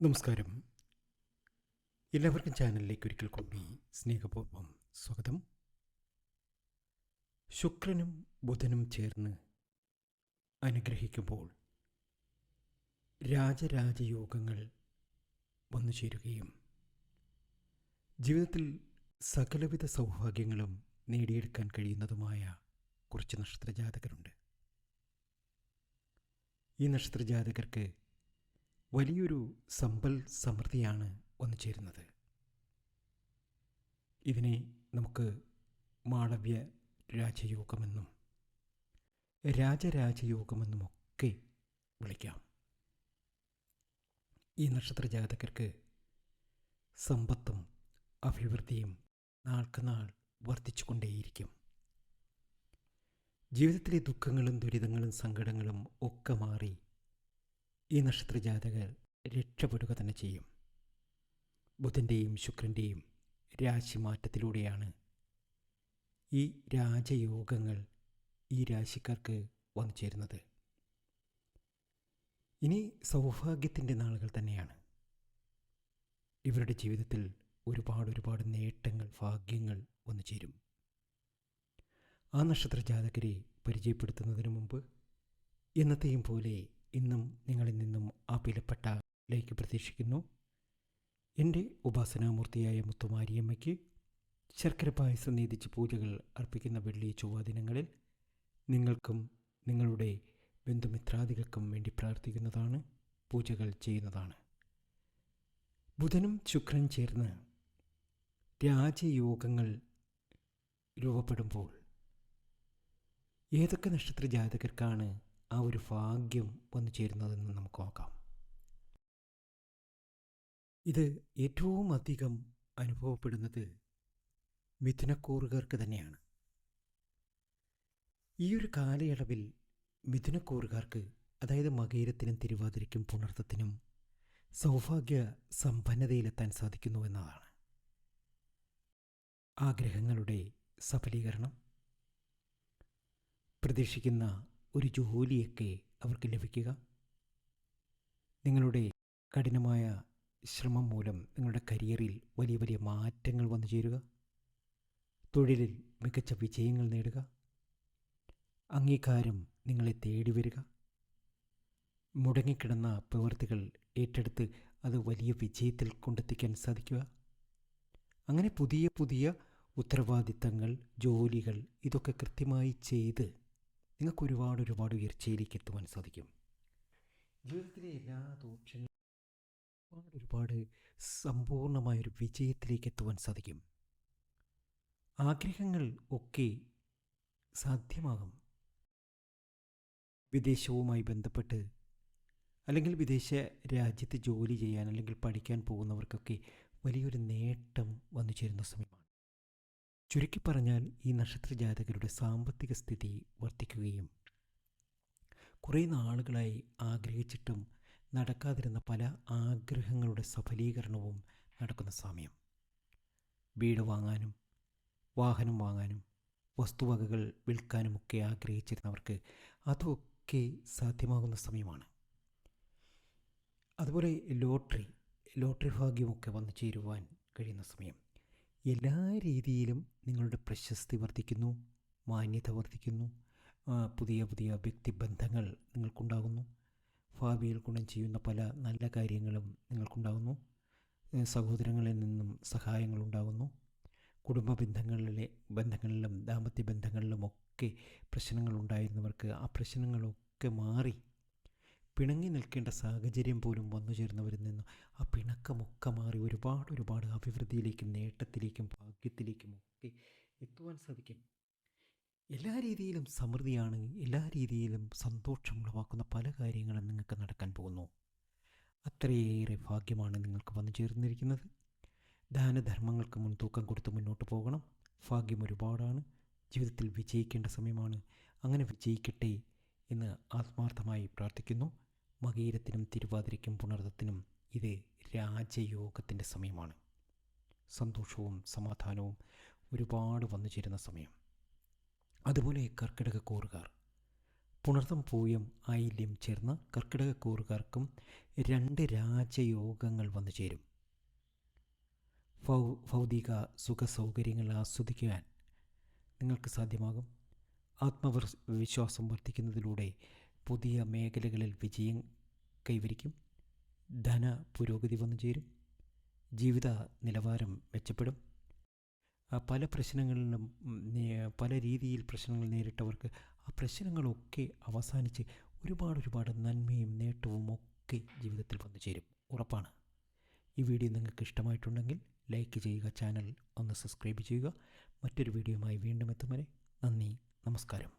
നമസ്കാരം. എല്ലാവർക്കും ചാനലിലേക്ക് ഒരിക്കൽ കൂടി സ്നേഹപൂർവ്വം സ്വാഗതം. ശുക്രനും ബുധനും ചേർന്ന് അനുഗ്രഹിക്കുമ്പോൾ രാജരാജയോഗങ്ങൾ വന്നു ചേരുകയും ജീവിതത്തിൽ സകലവിധ സൗഭാഗ്യങ്ങളും നേടിയെടുക്കാൻ കഴിയുന്നതുമായ കുറച്ച് നക്ഷത്രജാതകരുണ്ട്. ഈ നക്ഷത്രജാതകർക്ക് വലിയൊരു സമ്പൽ സമൃദ്ധിയാണ് വന്നു ചേരുന്നത്. ഇതിനെ നമുക്ക് മാളവ്യ രാജയോഗമെന്നും രാജരാജയോഗമെന്നുമൊക്കെ വിളിക്കാം. ഈ നക്ഷത്രജാതകർക്ക് സമ്പത്തും അഭിവൃദ്ധിയും നാൾക്കുനാൾ വർദ്ധിച്ചുകൊണ്ടേയിരിക്കും. ജീവിതത്തിലെ ദുഃഖങ്ങളും ദുരിതങ്ങളും സങ്കടങ്ങളും ഒക്കെ മാറി ഈ നക്ഷത്രജാതകർ രക്ഷപ്പെടുക തന്നെ ചെയ്യും. ബുധൻ്റെയും ശുക്രൻ്റെയും രാശിമാറ്റത്തിലൂടെയാണ് ഈ രാജയോഗങ്ങൾ ഈ രാശിക്കാർക്ക് വന്നു ചേരുന്നത്. ഇനി സൗഭാഗ്യത്തിൻ്റെ നാളുകൾ തന്നെയാണ്. ഇവരുടെ ജീവിതത്തിൽ ഒരുപാട് നേട്ടങ്ങൾ, ഭാഗ്യങ്ങൾ വന്നു ചേരും. ആ നക്ഷത്രജാതകരെ പരിചയപ്പെടുത്തുന്നതിന് മുമ്പ് എന്നത്തെയും പോലെ ഇന്നും നിങ്ങളിൽ നിന്നും ആ വിലപ്പെട്ട ലൈക്ക് പ്രതീക്ഷിക്കുന്നു. എൻ്റെ ഉപാസനാമൂർത്തിയായ മുത്തുമാരിയമ്മയ്ക്ക് ശർക്കര പായസം നീതിച്ച് പൂജകൾ അർപ്പിക്കുന്ന വെള്ളി ചൊവ്വ ദിനങ്ങളിൽ നിങ്ങൾക്കും നിങ്ങളുടെ ബന്ധുമിത്രാദികൾക്കും വേണ്ടി പ്രാർത്ഥിക്കുന്നതാണ്, പൂജകൾ ചെയ്യുന്നതാണ്. ബുധനും ശുക്രൻ ചേർന്ന് രാജയോഗങ്ങൾ രൂപപ്പെടുമ്പോൾ ഏതൊക്കെ നക്ഷത്രജാതകർക്കാണ് ആ ഒരു ഭാഗ്യം വന്നു ചേരുന്നതെന്ന് നമുക്ക് നോക്കാം. ഇത് ഏറ്റവും അധികം അനുഭവപ്പെടുന്നത് മിഥുനക്കൂറുകാർക്ക് തന്നെയാണ്. ഈ ഒരു കാലയളവിൽ മിഥുനക്കൂറുകാർക്ക്, അതായത് മകയിരത്തിനും തിരുവാതിരയ്ക്കും പുണർത്തത്തിനും സൗഭാഗ്യ സമ്പന്നതയിലെത്താൻ സാധിക്കുന്നുവെന്നതാണ്. ആഗ്രഹങ്ങളുടെ സഫലീകരണം, പ്രതീക്ഷിക്കുന്ന ഒരു ജോലിയൊക്കെ അവർക്ക് ലഭിക്കുക, നിങ്ങളുടെ കഠിനമായ ശ്രമം മൂലം നിങ്ങളുടെ കരിയറിൽ വലിയ വലിയ മാറ്റങ്ങൾ വന്നു ചേരുക, തൊഴിലിൽ മികച്ച വിജയങ്ങൾ നേടുക, അംഗീകാരം നിങ്ങളെ തേടി വരിക, മുടങ്ങിക്കിടന്ന പ്രവൃത്തികൾ ഏറ്റെടുത്ത് അത് വലിയ വിജയത്തിൽ കൊണ്ടെത്തിക്കാൻ സാധിക്കുക. അങ്ങനെ പുതിയ പുതിയ ഉത്തരവാദിത്തങ്ങൾ, ജോലികൾ ഇതൊക്കെ കൃത്യമായി ചെയ്ത് നിങ്ങൾക്ക് ഒരുപാട് ഉയർച്ചയിലേക്ക് എത്തുവാൻ സാധിക്കും. ജീവിതത്തിലെ എല്ലാ ദോഷങ്ങളും ഒരുപാട് സമ്പൂർണമായൊരു വിജയത്തിലേക്ക് എത്തുവാൻ സാധിക്കും. ആഗ്രഹങ്ങൾ ഒക്കെ സാധ്യമാകും. വിദേശവുമായി ബന്ധപ്പെട്ട് അല്ലെങ്കിൽ വിദേശ രാജ്യത്ത് ജോലി ചെയ്യാൻ അല്ലെങ്കിൽ പഠിക്കാൻ പോകുന്നവർക്കൊക്കെ വലിയൊരു നേട്ടം വന്നു ചേരുന്ന സമയമാണ്. ചുരുക്കി പറഞ്ഞാൽ ഈ നക്ഷത്രജാതകരുടെ സാമ്പത്തിക സ്ഥിതി വർദ്ധിക്കുകയും കുറേ നാളുകളായി ആഗ്രഹിച്ചിട്ടും നടക്കാതിരുന്ന പല ആഗ്രഹങ്ങളുടെ സഫലീകരണവും നടക്കുന്ന സമയം. വീട് വാങ്ങാനും വാഹനം വാങ്ങാനും വസ്തുവകകൾ വിൽക്കാനുമൊക്കെ ആഗ്രഹിച്ചിരുന്നവർക്ക് അതൊക്കെ സാധ്യമാകുന്ന സമയമാണ്. അതുപോലെ ലോട്ടറി ഭാഗ്യമൊക്കെ വന്നു ചേരുവാൻ കഴിയുന്ന സമയം. എല്ലാ രീതിയിലും നിങ്ങളുടെ പ്രശസ്തി വർദ്ധിക്കുന്നു, മാന്യത വർദ്ധിക്കുന്നു, പുതിയ പുതിയ വ്യക്തിബന്ധങ്ങൾ നിങ്ങൾക്കുണ്ടാകുന്നു, ഭാവിയിൽ ഗുണം ചെയ്യുന്ന പല നല്ല കാര്യങ്ങളും നിങ്ങൾക്കുണ്ടാകുന്നു, സഹോദരങ്ങളിൽ നിന്നും സഹായങ്ങളുണ്ടാകുന്നു, കുടുംബ ബന്ധങ്ങളിലും ദാമ്പത്യ ബന്ധങ്ങളിലുമൊക്കെ പ്രശ്നങ്ങളുണ്ടായിരുന്നവർക്ക് ആ പ്രശ്നങ്ങളൊക്കെ മാറി പിണങ്ങി നിൽക്കേണ്ട സാഹചര്യം പോലും വന്നു ചേർന്നവരിൽ നിന്ന് ആ പിണക്കമൊക്കെ മാറി ഒരുപാട് അഭിവൃദ്ധിയിലേക്കും നേട്ടത്തിലേക്കും ഭാഗ്യത്തിലേക്കും ഒക്കെ എത്തുവാൻ സാധിക്കും. എല്ലാ രീതിയിലും സമൃദ്ധിയാണ്, എല്ലാ രീതിയിലും സന്തോഷമുളവാക്കുന്ന പല കാര്യങ്ങളും നിങ്ങൾക്ക് നടക്കാൻ പോകുന്നു. അത്രയേറെ ഭാഗ്യമാണ് നിങ്ങൾക്ക് വന്നു ചേർന്നിരിക്കുന്നത്. ദാനധർമ്മങ്ങൾക്ക് മുൻതൂക്കം കൊടുത്ത് മുന്നോട്ട് പോകണം. ഭാഗ്യം ഒരുപാടാണ്. ജീവിതത്തിൽ വിജയിക്കേണ്ട സമയമാണ്. അങ്ങനെ വിജയിക്കട്ടെ എന്ന് ആത്മാർത്ഥമായി പ്രാർത്ഥിക്കുന്നു. മകയിരത്തിനും തിരുവാതിരയ്ക്കും പുണർത്തത്തിനും ഇത് രാജയോഗത്തിൻ്റെ സമയമാണ്. സന്തോഷവും സമാധാനവും ഒരുപാട് വന്നു ചേരുന്ന സമയം. അതുപോലെ കർക്കിടക കൂറുകാർ പുണർതം പൂയം ആയില്യം ചേർന്ന കർക്കിടകക്കൂറുകാർക്കും 2 രാജയോഗങ്ങൾ വന്നു ചേരും. ഭൗതിക സുഖസൗകര്യങ്ങൾ ആസ്വദിക്കാൻ നിങ്ങൾക്ക് സാധ്യമാകും. ആത്മവിശ്വാസം വർദ്ധിക്കുന്നതിലൂടെ പുതിയ മേഖലകളിൽ വിജയം കൈവരിക്കും. ധന പുരോഗതി വന്നു ചേരും. ജീവിത നിലവാരം മെച്ചപ്പെടും. പല പ്രശ്നങ്ങളിലും പല രീതിയിൽ പ്രശ്നങ്ങൾ നേരിട്ടവർക്ക് ആ പ്രശ്നങ്ങളൊക്കെ അവസാനിച്ച് ഒരുപാട് നന്മയും നേട്ടവും ഒക്കെ ജീവിതത്തിൽ വന്നു ചേരും. ഉറപ്പാണ്. ഈ വീഡിയോ നിങ്ങൾക്ക് ഇഷ്ടമായിട്ടുണ്ടെങ്കിൽ ലൈക്ക് ചെയ്യുക, ചാനൽ ഒന്ന് സബ്സ്ക്രൈബ് ചെയ്യുക. മറ്റൊരു വീഡിയോയുമായി വീണ്ടും എത്തും വരെ നന്ദി, നമസ്കാരം.